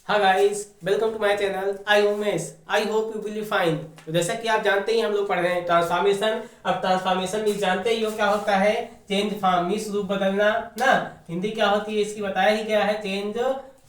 हाँ guys, welcome to my channel. I Umesh. I hope you will be fine. तो जैसा कि आप जानते ही हम लोग पढ़ रहे हैं ट्रांसफॉर्मेशन। अब ट्रांसफॉर्मेशन मीन्स जानते ही हो क्या होता है, चेंज फॉर्म मीन्स रूप बदलना ना। हिंदी क्या होती है इसकी बताया ही गया है, चेंज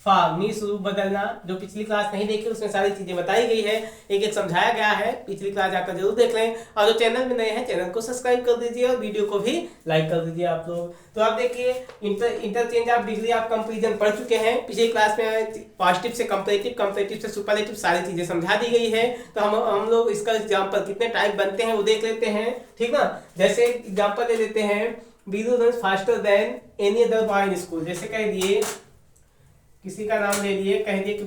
फॉर्म मीन्स रूप बदलना। जो पिछली क्लास नहीं देखी उसमें सारी चीजें बताई गई है, एक एक समझाया गया है। पिछली क्लास जाकर जरूर देख लें, और जो चैनल में नए हैं चैनल को सब्सक्राइब कर दीजिए और वीडियो को भी लाइक कर दीजिए आप लोग। तो आप देखिए, interchange of degree of comparison पढ़ चुके हैं। पिछली क्लास में पॉजिटिव से कंपेरेटिव, कंपेरेटिव से सुपरलेटिव सारी चीजें समझा दी गई है। तो हम लोग इसका एग्जांपल कितने टाइप बनते हैं वो देख लेते हैं, ठीक ना। जैसे एग्जांपल ले लेते हैं, Biru runs faster than any other boy in school. जैसे कह दिए, किसी का नाम ले लिए, कह दिए कि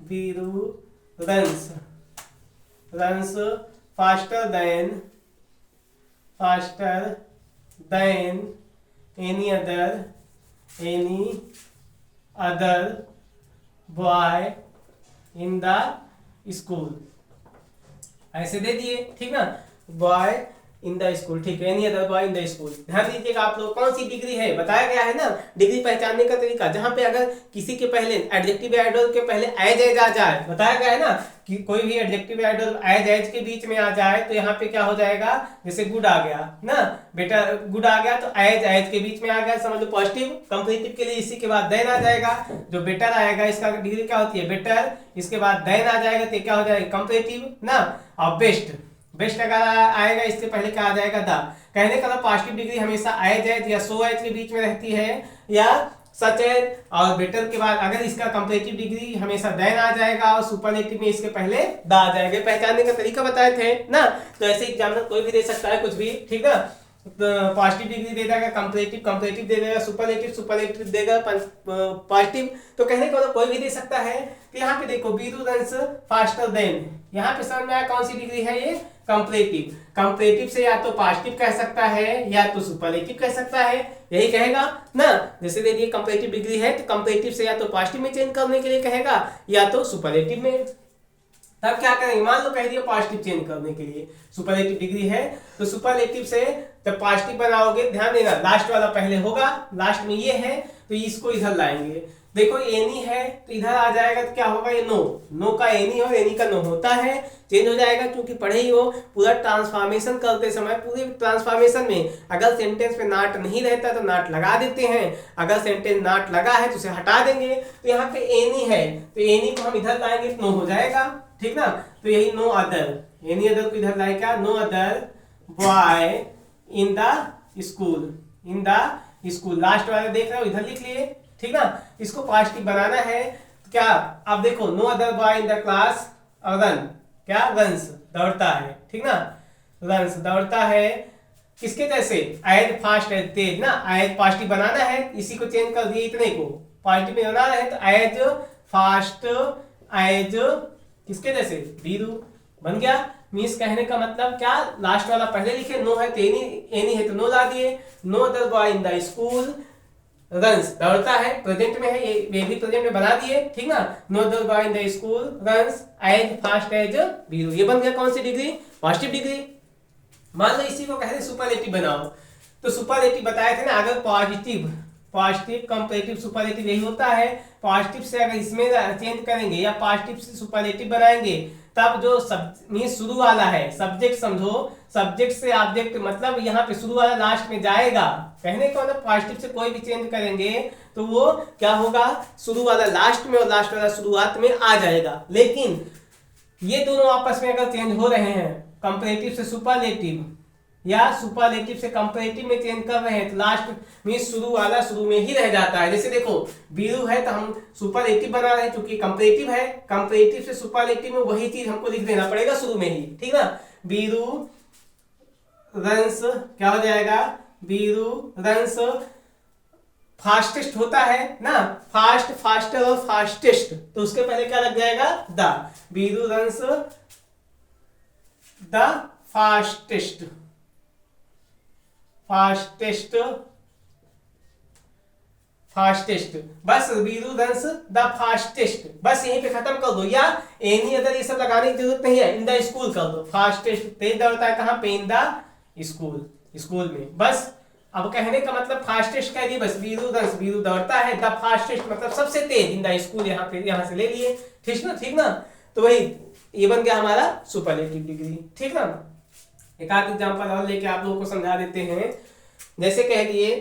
Biru runs faster than any other boy in the school. ऐसे दे दिए, ठीक ना। बॉय इन द स्कूल, ठीक है, any other boy in the school. ध्यान दीजिएगा आप लोग, कौन सी डिग्री है बताया गया है ना। डिग्री पहचानने का तरीका, जहां पे अगर किसी के पहले एडजेक्टिव एडवर्ब के पहले एज आ जाए, बताया गया है ना कि कोई भी एडजेक्टिव एडवर्ब एज के बीच में आ जाए तो यहाँ पे क्या हो जाएगा। जैसे गुड आ गया ना, बेटा गुड आ गया तो एज के बीच में आ गया, समझ लो पॉजिटिव। कंपेरेटिव के लिए इसी के बाद देन आ जाएगा, जो बेटर आएगा इसका डिग्री क्या होती है, बेटर। इसके बाद देन आ जाएगा तो क्या हो जाएगा, कंपेरेटिव ना। और बेस्ट अगर आएगा इससे पहले क्या आ जाएगा, द। कहने का मतलब पॉजिटिव डिग्री हमेशा एज या सो एज के बीच में रहती है, या सच एज। और बेटर के बाद अगर इसका कंपेरेटिव डिग्री हमेशा देन आ जाएगा, और सुपरलेटिव में इसके पहले द आ जाएगा। पहचानने का तरीका बताए थे ना। तो ऐसे एग्जामिनर कोई भी दे सकता है कुछ भी, ठीक ना। पॉजिटिव डिग्री दे देगा, कंपेरेटिव दे देगा, सुपरलेटिव देगा पॉजिटिव। तो कहने का मतलब कोई भी दे सकता है। तो यहाँ पे देखो, बीरू रन्स फास्टर देन, यहाँ पे समझ में आया कौन सी डिग्री है ये, कंपेरेटिव। कंपेरेटिव से या तो पॉजिटिव कह सकता है या तो सुपरलेटिव कह सकता है, यही कहेगा ना। जैसे दे दिए कंपेरेटिव डिग्री है तो कंपेरेटिव से या तो पॉजिटिव में चेंज करने के लिए कहेगा या तो सुपरलेटिव में। तब क्या करेंगे, मान लो कह दिया पॉजिटिव चेंज करने के लिए, सुपरलेटिव डिग्री है तो सुपरलेटिव से जब पॉजिटिव बनाओगे, ध्यान देना लास्ट वाला पहले होगा, लास्ट में ये है तो इसको इधर लाएंगे। देखो एनी है तो इधर आ जाएगा तो क्या होगा, ये नो का एनी और एनी का नो होता है, चेंज हो जाएगा। क्योंकि पढ़े ही हो, पूरा ट्रांसफॉर्मेशन करते समय, पूरे ट्रांसफॉर्मेशन में अगर सेंटेंस में नॉट नहीं रहता तो नॉट लगा देते हैं, अगर सेंटेंस नॉट लगा है तो उसे हटा देंगे। तो यहाँ पे एनी है तो एनी को हम इधर लाएंगे तो नो हो जाएगा, ठीक ना। तो यही नो अदर, एनी अदर को इधर लाए, क्या, no other boy in the school. Last वाला देख रहे हो, इधर लिख लिए, ठीक ना। इसको पॉजिटिव बनाना है तो क्या, अब देखो, no other boy in the class, और रन, क्या, रन्स दौड़ता है, ठीक ना। रन्स दौड़ता है, किसके जैसे, एज फास्ट एज तेज ना। एज पॉजिटिव बनाना है, इसी को चेंज कर दिए, इतने को पॉजिटिव में बनाना है तो एज फास्ट एज किसके जैसे, बीरू बन गया। मीन्स कहने का मतलब क्या, लास्ट वाला पहले लिखे, नो है तो एनी है तो नो ला दिए। No other boy in the school runs दौड़ता है, प्रेजेंट में है, ये भी प्रेजेंट में बना दिए, ठीक ना। No other boy in the school runs as fast as Biru. ये बन गया कौन सी डिग्री, पॉजिटिव डिग्री। मान लो इसी को कहते सुपरलेटिव बनाओ, तो सुपरलेटिव बताए थे ना, अगर पॉजिटिव कंपेरेटिव सुपरलेटिव यही होता है। पॉजिटिव से अगर इसमें चेंज करेंगे या पॉजिटिव से सुपरलेटिव बनाएंगे, तब जो मीन्स शुरू वाला है, सब्जेक्ट समझो, सब्जेक्ट से ऑब्जेक्ट, मतलब यहाँ पे शुरू वाला लास्ट में जाएगा। कहने का मतलब पॉजिटिव से कोई भी चेंज करेंगे तो वो क्या होगा, शुरू वाला लास्ट में और लास्ट वाला शुरुआत में आ जाएगा। लेकिन ये दोनों आपस में अगर चेंज हो रहे हैं, कंपेरेटिव से सुपरलेटिव या सुपरलेटिव से कंपेरेटिव में चेंज कर रहे हैं, तो लास्ट में शुरू वाला शुरू में ही रह जाता है। जैसे देखो, बीरू है तो हम सुपरलेटिव बना रहे हैं क्योंकि कंपेरेटिव है, कंपेरेटिव से सुपरलेटिव में वही चीज हमको लिख देना पड़ेगा शुरू में ही, ठीक ना। बीरू रन्स क्या हो जाएगा, बीरू रन्स फास्टेस्ट होता है ना, फास्ट, फास्टर और फास्टेस्ट, तो उसके पहले क्या लग जाएगा, the. Biru runs the fastest बस, बीरू रन्स द फास्टेस्ट, बस यहीं पे खत्म कर दो। या एनी अदर ये सब लगाने की जरूरत नहीं है, इन द स्कूल कर दो। फास्टेस्ट तेज दौड़ता है कहाँ पे, इन द स्कूल में, बस अब कहने का मतलब फास्टेस्ट कह दिए बस, वीरू दौड़ता है, द फास्टेस्ट मतलब सबसे तेज इन द स्कूल, यहाँ से ले लिए, ठीक ना। तो वही ये बन गया हमारा सुपरलेटिव डिग्री, ठीक ना। एक आध एग्जांपल और लेके आप लोगों को समझा देते हैं। जैसे कह दिए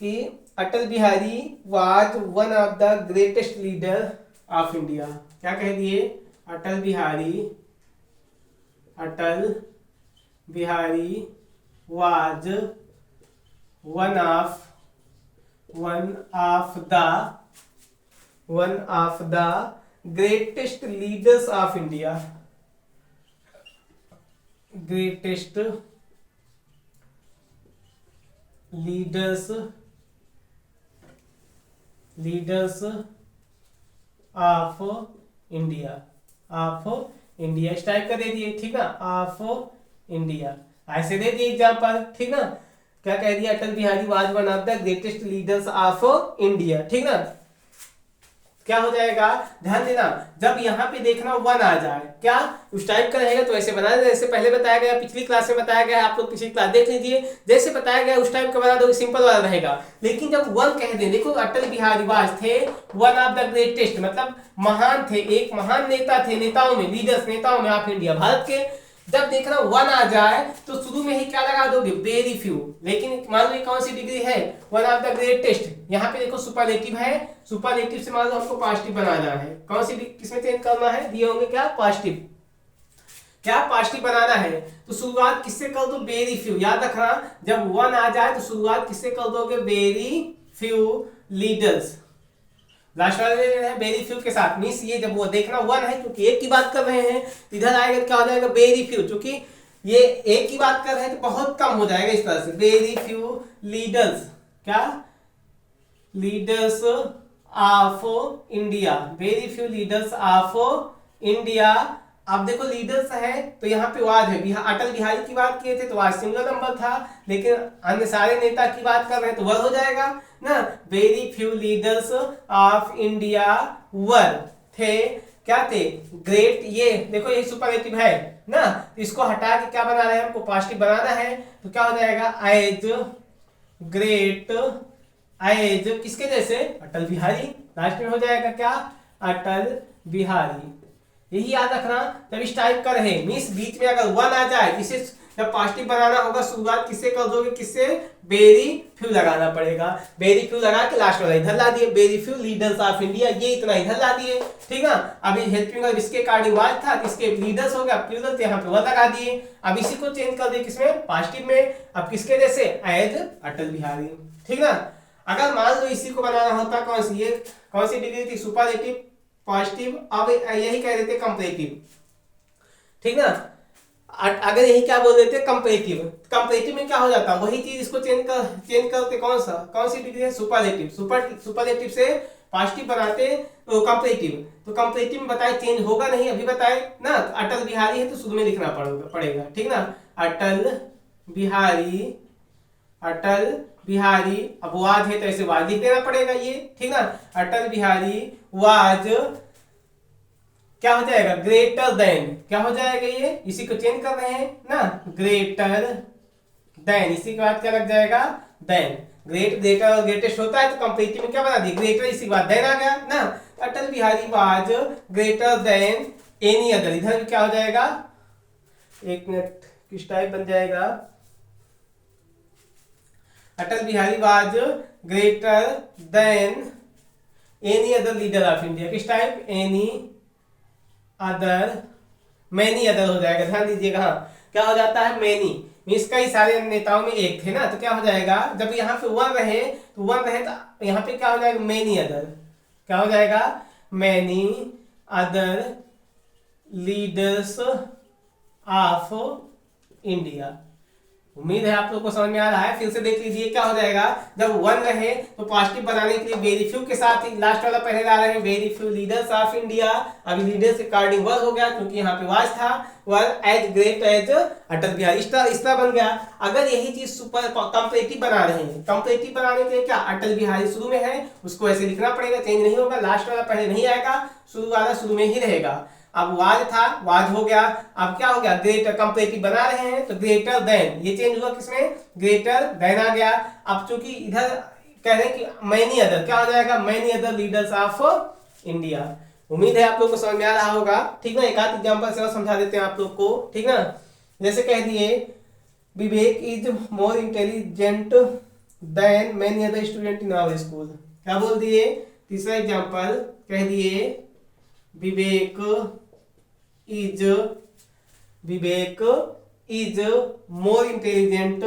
कि Atal Bihari was one of the greatest leader of India. क्या कह दिए? Atal Bihari was one of the greatest leaders of India. Greatest leaders of India इस टाइप का दे दिए, ठीक ना, ऑफ इंडिया ऐसे दे दिए एग्जाम्पल, ठीक ना। क्या कह दिया? Atal Bihari was one of the greatest leaders of India, ठीक ना। क्या हो जाएगा? ध्यान देना, जब यहाँ पे देखना वन आ जाए, क्या उस टाइप का रहेगा तो ऐसे बना दे, जैसे पहले बताया गया, पिछली क्लास में बताया गया, आप लोग पिछली क्लास देख लीजिए, जैसे बताया गया उस टाइप का बना दो, सिंपल वाला रहेगा। लेकिन जब वन कह दे, देखो अटल बिहारी वाज थे वन ऑफ द ग्रेटेस्ट मतलब महान थे, एक महान नेता थे, नेताओं में ऑफ इंडिया, भारत के। जब देखना वन आ जाए तो शुरू में ही क्या लगा दोगे? Very few. लेकिन मान लो कौन सी डिग्री है? One of the greatest. यहाँ पे देखो सुपरलेटिव है, सुपरलेटिव से मान लो हमको पॉजिटिव बनाना है, कौन सी किसमें चेंज करना है? दिए होंगे क्या? पॉजिटिव। क्या पॉजिटिव बनाना है तो शुरुआत किससे कर दो? Very few. याद रखना, जब वन आ जाए तो शुरुआत किससे कर दोगे? Very few leaders. लास्ट वाले है वेरी फ्यू के साथ, मींस ये जब वो देखना वन है क्योंकि एक की बात कर रहे हैं, इधर आएगा क्या हो जाएगा? Very few. क्योंकि ये एक की बात कर रहे हैं तो बहुत कम हो जाएगा, इस तरह से वेरी फ्यू लीडर्स। क्या? Leaders of India, very few leaders of India. अब देखो लीडर्स है तो यहाँ पे वाज है, अटल बिहारी की बात किए थे तो वाज सिंगल नंबर था, लेकिन अन्य सारे नेता की बात कर रहे हैं तो वर हो जाएगा ना। Very few leaders of India were थे, क्या थे? ग्रेट। ये देखो ये सुपरलेटिव है ना, तो इसको हटा के क्या बना रहे हैं? हमको पॉजिटिव बनाना है, तो क्या हो जाएगा? एज ग्रेट, एज किसके जैसे? अटल बिहारी। लास्ट में हो जाएगा क्या? अटल बिहारी। यही याद रखना, जब इस टाइप का रहे, मींस बीच में अगर वन आ जाए, इसे जब पॉजिटिव बनाना होगा शुरुआत किससे कर दोगे? किससे? वेरी फ्यू लगाना पड़ेगा। वेरी फ्यू लगा के लास्ट वाला इधर ला दिए, very few leaders of India, ये इतना इधर ला दिए, ठीक ना। अभी हेल्पिंग वर्ब इसके अकॉर्डिंग वाज था, इसके लीडर्स हो गया प्लूरल, तो यहाँ पे वर लगा दिए। अब इसी को चेंज कर दिए किसमें? पॉजिटिव में। अब किसके जैसे? एज अटल बिहारी, ठीक ना। अगर मान लो इसी को बनाना होता, कौन सी ये कौन सी डिग्री थी? सुपरलेटिव, पॉजिटिव, अब यही कह देते कंपैरेटिव, ठीक ना। अगर यही क्या बोल देते? कंपैरेटिव। कंपैरेटिव में क्या हो जाता? वही चीज इसको चेंज करते, कौन सी डिग्री है? सुपरलेटिव। सुपरलेटिव से पॉजिटिव बनाते तो कंपैरेटिव, तो कंपैरेटिव में बताए चेंज होगा नहीं, अभी बताए ना। अटल बिहारी है तो शुरू में लिखना पड़ेगा, ठीक ना। अटल बिहारी, अब वाज है तो ऐसे वाज लिख देना पड़ेगा ये, ठीक ना। अटल बिहारी वाज क्या हो जाएगा? Greater than. क्या हो जाएगा? ये इसी को चेंज कर रहे हैं ना, ग्रेटर देन, इसी के बाद क्या लग जाएगा? देन। ग्रेटर और ग्रेटेस्ट होता है तो कंपैरेटिव में क्या बना दिया? ग्रेटर, इसी के बाद देन आ गया ना। Atal Bihari was greater than any other, इधर भी क्या हो जाएगा? एक मिनट, किस टाइप बन जाएगा? Atal Bihari was greater than any other leader of India, किस type? Any other, many other हो जाएगा, ध्यान दीजिएगा। हाँ, क्या हो जाता है? मैनी मीन्स कई सारे नेताओं में एक थे ना, तो क्या हो जाएगा? जब यहाँ पे वन रहे तो यहाँ पे क्या हो जाएगा? Many other. क्या हो जाएगा? Many other leaders of India. उम्मीद है आप लोग को समझ में आ रहा है। फिर से देख लीजिए क्या हो जाएगा। जब वन रहे तो पॉजिटिव बनाने के लिए वेरी फ्यू के साथ ही लास्ट वाला पहले ला रहे हैं, very few leaders of India. अभी लीडर्स के अकॉर्डिंग वर हो गया क्योंकि यहाँ पे वाज था, were as great as Atal Bihari, इस तरह बन गया। अगर यही चीज सुपर कंपैरेटिव बना रहे हैं, कंपैरेटिव बनाने के लिए क्या? अटल बिहारी शुरू में है, उसको ऐसे लिखना पड़ेगा, चेंज नहीं होगा। लास्ट वाला पहले नहीं आएगा, शुरू वाला शुरू में ही रहेगा। अब वाज था, वाज हो गया, अब क्या हो गया, ग्रेटर, कंपेरेटिव बना रहे हैं तो ग्रेटर देन, ये चेंज हुआ किसमें, ग्रेटर देन आ गया। अब चूंकि इधर कह रहे हैं कि मैनी अदर, क्या हो जाएगा, many other leaders of India. उम्मीद है आप लोग को समझ में आ रहा होगा, ठीक ना। एक आध एग्जांपल से और समझा देते हैं आप लोग को, ठीक ना। जैसे कह दिए Vivek is more intelligent than many other student in our school, क्या बोल दिए, तीसरा एग्जांपल कह दिए Vivek is more intelligent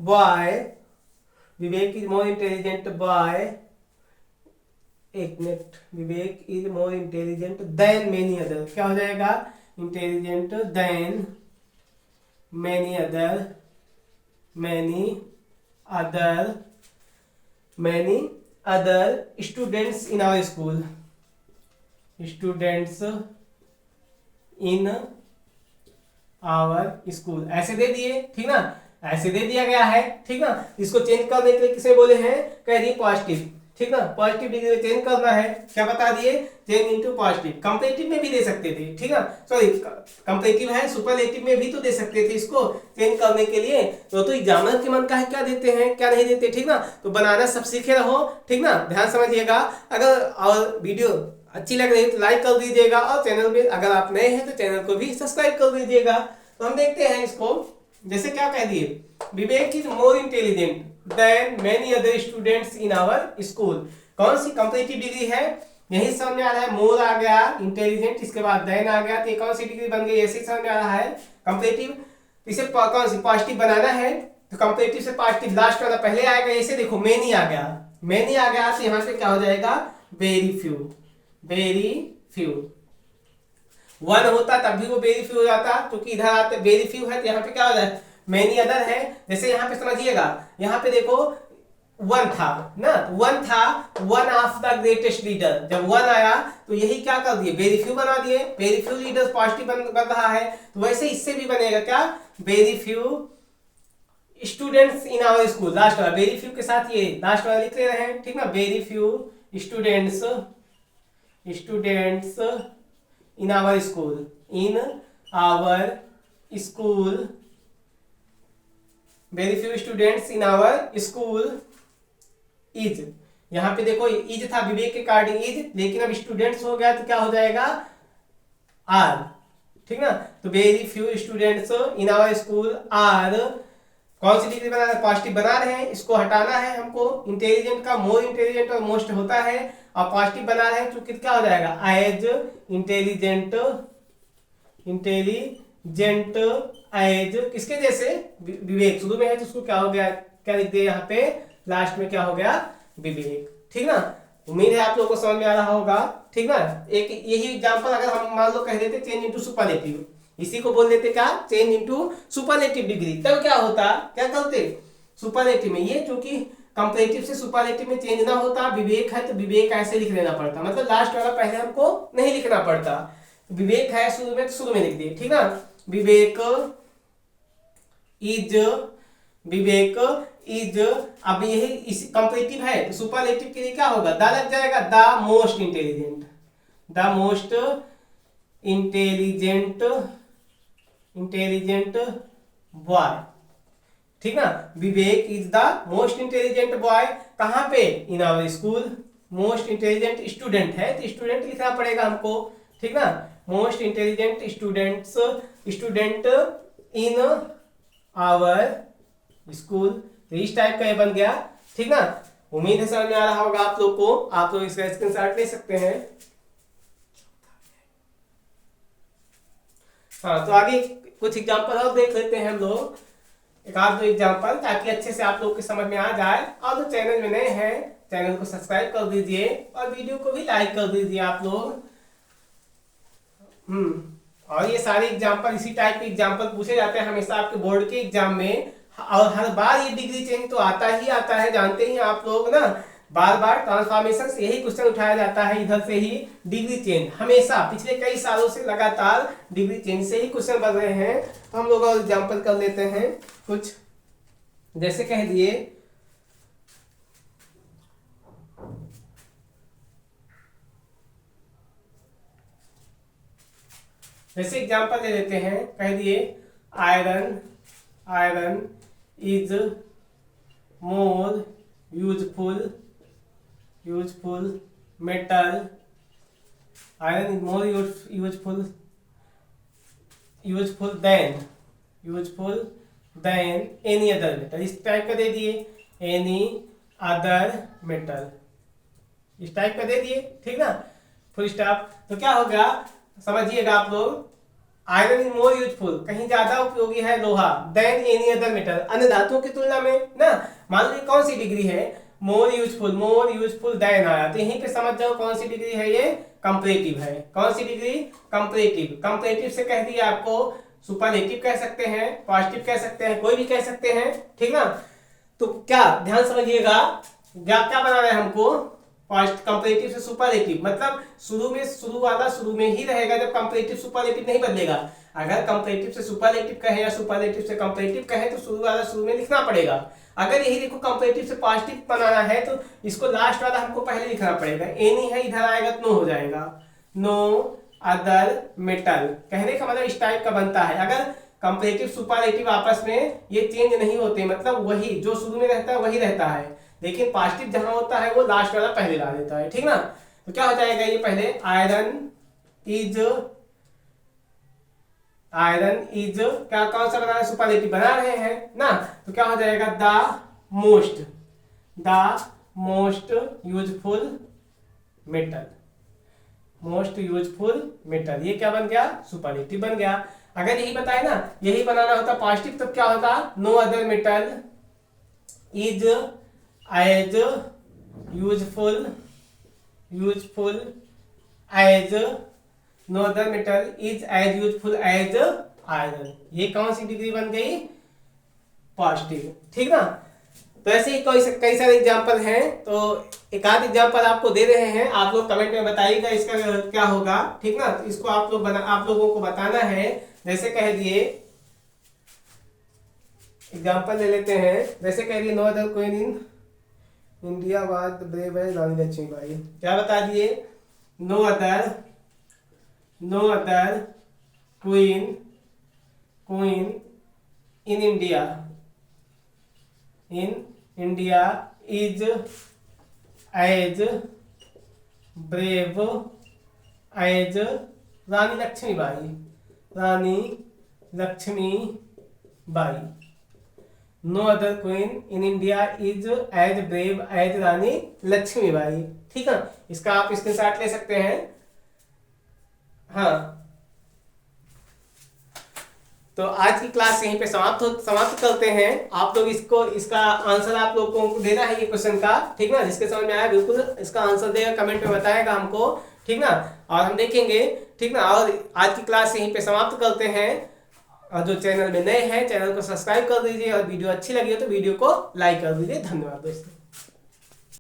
boy, Vivek is more intelligent boy, एक minute, Vivek is more intelligent than many other, क्या हो जाएगा, intelligent than many other students in our school, ऐसे दे दिए, ठीक ना, ऐसे दे दिया गया है, ठीक ना। इसको चेंज करने के लिए किसे बोले हैं, कह दिए पॉजिटिव, ठीक ना, पॉजिटिव डिग्री में चेंज करना है, क्या बता दिए, चेंज इनटू पॉजिटिव। कंपैरेटिव में भी दे सकते थे, ठीक ना, सॉरी कंपैरेटिव है, सुपरलेटिव में भी तो दे सकते थे इसको चेंज करने के लिए। तो एग्जामिनर के मन का है, क्या देते हैं क्या नहीं देते, ठीक ना। तो बनाना सब सीखे रहो, ठीक ना, ध्यान समझिएगा। अगर और वीडियो अच्छी लग रही है तो लाइक कर दीजिएगा, और चैनल में अगर आप नए हैं तो चैनल को भी सब्सक्राइब कर दीजिएगा। तो हम देखते हैं इसको, जैसे क्या कह दिए, Vivek is more intelligent than many other students in our school, कौन सी कंपैरेटिव डिग्री है, यही समझ में आ रहा है, मोर आ गया, इंटेलिजेंट, इसके बाद देन आ गया, तो ये कौन सी डिग्री बन गई, ऐसे समझ में आ रहा है, कंपैरेटिव। इसे कौन सी पॉजिटिव बनाना है, तो कंपैरेटिव से पॉजिटिव लास्ट वाला पहले आएगा, ऐसे देखो मेनी आ गया, तो यहाँ पे क्या हो जाएगा, वेरी फ्यू, वन होता तब भी वो वेरी फ्यू हो जाता, क्योंकि इधर आते वेरी फ्यू है, तो यहाँ पे क्या हो जाए, मेनी अदर है। जैसे यहाँ पे समझिएगा, यहाँ पे देखो वन था ना, one of the greatest leader, जब वन आया तो यही क्या कर दिए, वेरी फ्यू बना दिए, वेरी फ्यू लीडर्स पॉजिटिव बन रहा है, तो वैसे इससे भी बनेगा क्या, very few students in our school, last वाला वेरी फ्यू के साथ ये लास्ट वाला लिख ले रहे हैं, ठीक ना, very few students in our school, very few students in our school is, यहाँ पे देखो इज था, विवेक के कार्डिंग इज, लेकिन अब स्टूडेंट्स हो गया तो क्या हो जाएगा, आर, ठीक ना। तो very few students in our school are, कौन सी डिग्री बना रहे हैं, पॉजिटिव बना रहे हैं, इसको हटाना है हमको, इंटेलिजेंट का मोर इंटेलिजेंट और मोस्ट होता है, और पॉजिटिव बना रहे हैं तो क्या हो जाएगा, एज इंटेलिजेंट एज, किसके जैसे, विवेक, शुरू में है तो उसको क्या हो गया, क्या लिख दिया यहाँ पे, लास्ट में क्या हो गया, विवेक, ठीक ना। उम्मीद है आप लोगों को समझ में आ रहा होगा, ठीक ना। एक यही एग्जांपल अगर हम मान लो कह देते चेंज इनटू सुपरलेटिव, इसी को बोल देते क्या, चेंज इनटू सुपरलेटिव डिग्री, तब क्या होता, क्या करते, सुपरलेटिव में ये चूंकि कंपैरेटिव से सुपरलेटिव में चेंज ना होता, विवेक है तो विवेक ऐसे लिख लेना पड़ता, मतलब लास्ट वाला पहले हमको नहीं लिखना पड़ता, विवेक है शुरू में तो शुरू में लिख दिए, ठीक ना, विवेक इज, अब यही इस कंपैरेटिव है तो सुपरलेटिव के लिए क्या होगा, द लग जाएगा, द मोस्ट इंटेलिजेंट बॉय, ठीक ना। Vivek is the most intelligent boy, कहाँ पे, in our school, most intelligent student है तो स्टूडेंट लिखना पड़ेगा हमको, ठीक ना, most intelligent student in our school, तो इस टाइप का ये बन गया, ठीक ना। उम्मीद है समझ में आ रहा होगा आप लोग को, आप लोग इसका स्क्रीनशॉट ले सकते हैं। हाँ, तो आगे कुछ एग्जांपल और देख लेते हैं हम लोग, एक आध दो एग्जांपल, ताकि अच्छे से आप लोग को समझ में आ जाए। और जो चैनल में नए हैं चैनल को सब्सक्राइब कर दीजिए और वीडियो को भी लाइक कर दीजिए आप लोग। और ये सारे एग्जांपल, इसी टाइप के एग्जांपल पूछे जाते हैं हमेशा आपके बोर्ड के एग्जाम में, और हर बार ये डिग्री चेंज तो आता है, जानते ही आप लोग ना, बार बार ट्रांसफॉर्मेशन से यही क्वेश्चन उठाया जाता है, इधर से ही डिग्री चेंज, हमेशा पिछले कई सालों से लगातार डिग्री चेंज से ही क्वेश्चन बन रहे हैं। तो हम लोग और एग्जांपल कर लेते हैं कुछ, जैसे कह दिए जैसे एग्जांपल ले लेते हैं, कह दिए iron iron is more useful metal, iron is more useful than any other metal. इस टाइप का दे दिए, एनी अदर मेटल, इस टाइप का दे दिए, ठीक ना, फुल स्टॉप। तो क्या होगा समझिएगा आप लोग, आयरन इज मोर यूजफुल, कहीं ज्यादा उपयोगी है लोहा, देन एनी अदर मेटल, अन्य धातुओं की तुलना में ना। मान लीजिए कौन सी डिग्री है, मोर यूजफुल देन आया, तो यहीं पे समझ जाओ कौन सी डिग्री है, ये कंपैरेटिव है। कौन सी डिग्री, कंपैरेटिव से कह दिया आपको, सुपरलेटिव कह सकते हैं, पॉजिटिव कह सकते हैं, कोई भी कह सकते हैं, ठीक ना। तो क्या ध्यान समझिएगा, क्या बनाना है हमको, कंपैरेटिव से सुपरलेटिव, मतलब शुरू वाला शुरू में ही रहेगा, जब कंपैरेटिव सुपरलेटिव नहीं बदलेगा। अगर कंपैरेटिव से सुपरलेटिव कहे या सुपरलेटिव से कंपैरेटिव कहे तो शुरू वाला शुरू में लिखना पड़ेगा। अगर यही देखो कंपैरेटिव से पॉजिटिव बनाना है तो इसको लास्ट वाला हमको पहले लिखना पड़ेगा। एनी है इधर आएगा तो नो हो जाएगा, नो अदर मेटल, कहने का मतलब इस टाइप का बनता है। अगर कंपैरेटिव सुपरलेटिव आपस में ये चेंज नहीं होते, मतलब वही जो शुरू में रहता है वही रहता है, लेकिन पॉजिटिव जहां होता है वो लास्ट वाला पहले ला देता है, ठीक ना। तो क्या हो जाएगा, ये पहले आयरन इज क्या, कौन सा बना रहे हैं, सुपरलेटिव बना रहे हैं ना, तो क्या हो जाएगा, द मोस्ट यूजफुल मेटल, ये क्या बन गया, सुपरलेटिव बन गया। अगर यही बताए ना, यही बनाना होता पॉजिटिव, तब क्या होता, no other metal is as useful as no other metal is as useful as iron, ये कौन सी डिग्री बन गई, पॉजिटिव, ठीक ना। तो ऐसे ही कई सारे एग्जाम्पल हैं, तो एक आध एग्जाम्पल आपको दे रहे हैं, आप लोग कमेंट में बताइएगा इसका क्या होगा, ठीक ना। इसको आप लोगों को बताना है। जैसे कह दिए एग्जाम्पल ले लेते हैं, जैसे कह दिए no other queen in India was the brave है रानी लक्ष्मीबाई, क्या बता दिए, no other queen in India is as brave as Rani Lakshmibai, no other queen in India is as brave as Rani Lakshmibai, ठीक है। इसका आप स्क्रीनशॉट ले सकते हैं। हाँ, तो आज की क्लास यहीं पे समाप्त करते हैं। आप लोग इसका आंसर आप लोगों को देना है ये क्वेश्चन का, ठीक ना। जिसके समझ में आया बिल्कुल इसका आंसर देगा, कमेंट में बताएगा हमको, ठीक ना। और हम देखेंगे, ठीक ना। और आज की क्लास यहीं पे समाप्त करते हैं। और जो चैनल में नए हैं, चैनल को सब्सक्राइब कर दीजिए, और वीडियो अच्छी लगी हो तो वीडियो को लाइक कर दीजिए। धन्यवाद दोस्तों।